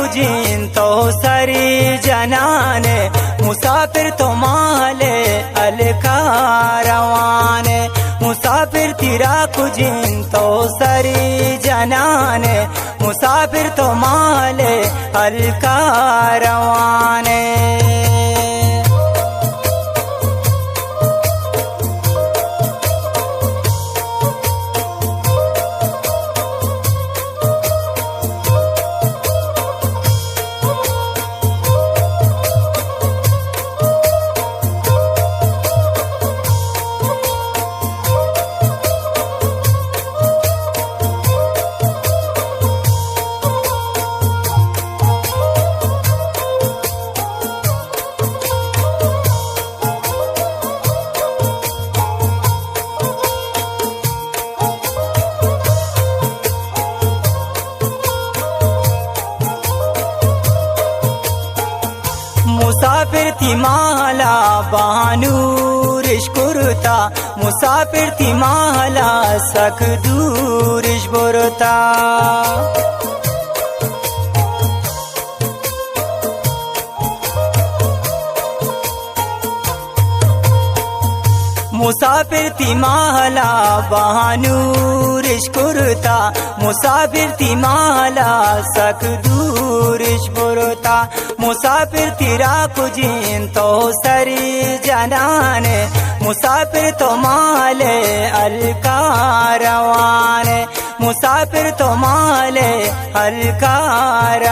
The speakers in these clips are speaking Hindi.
कुजीन तो सरी जनाने मुसाफिर तो माले अलकारवाने मुसाफिर तेरा कुजीन तो सरी जनाने मुसाफिर तो माले अलकारवाने मुसाफिर ती माला बानूरिश कुरता मुसाफिर ती माला सख दूरिश बुरता मुसाफिर ती माला बहानूरिश कुरता मुसाफिर ती माला सख दूरिश बुरता मुसाफिर तेरा कुजीन तो सरी जनाने मुसाफिर तो माले अलकारवाने मुसाफिर तो माले अलकारवाने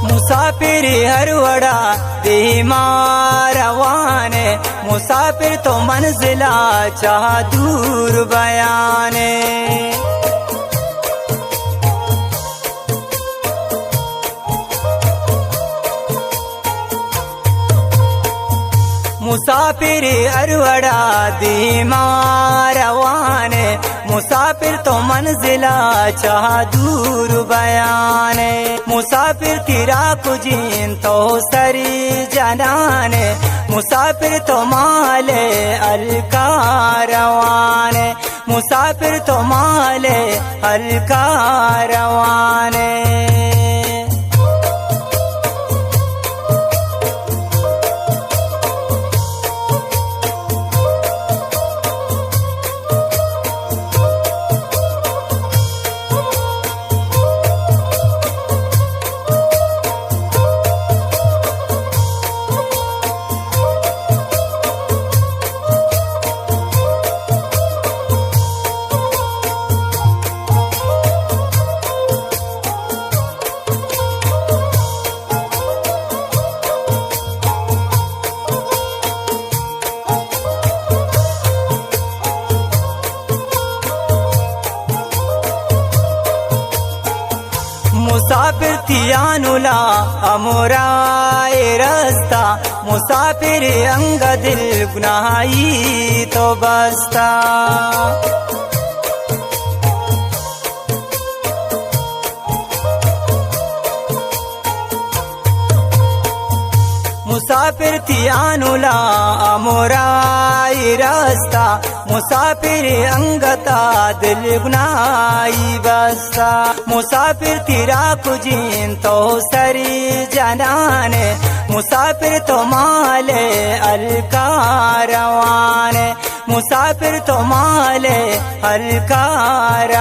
मुसाफिर हर वड़ा बेमारवाने मुसाफिर तो मंजिला चाह दूर बयाने मुसाफिर अरवड़ा दीमारवाने मुसाफिर तो मंजिला चाह दूर बयाने मुसाफिर तेरा कुजीन तो सरी जनाने मुसाफिर तो माले अलकारवाने मुसाफिर तो माले अलकारवाने मुसाफिर तियानुला अमुराए रास्ता मुसाफिर अंग दिल गुनाही तो बस्ता मुसाफिर तियानुला अमुराई रास्ता मुसाफिर अंगता दिल गुनाई बस्ता मुसाफिर तेरा कुजीन तो सरी जनाने मुसाफिर तो माले अलकारवाने मुसाफिर तो माले अलकारवाने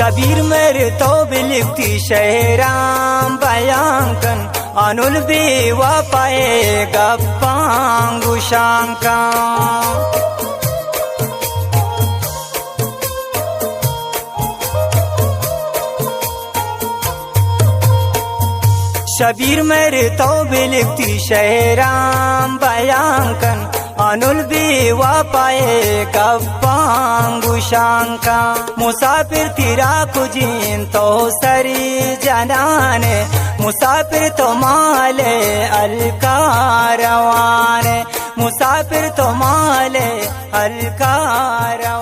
शबीर मेरे तो बिलिखती शहराम बयांकन अनुल बेवा पाए गप्पांगुशांका शबीर मेरे तो बिलिखती शहराम बयांकन अनुल बेवा पाए गप्पांगुशांका मुसाफिर तिरा कुजीन तो सरी जनाने मुसाफिर तो माले अलकारवाने मुसाफिर तो माले अलकारवाने।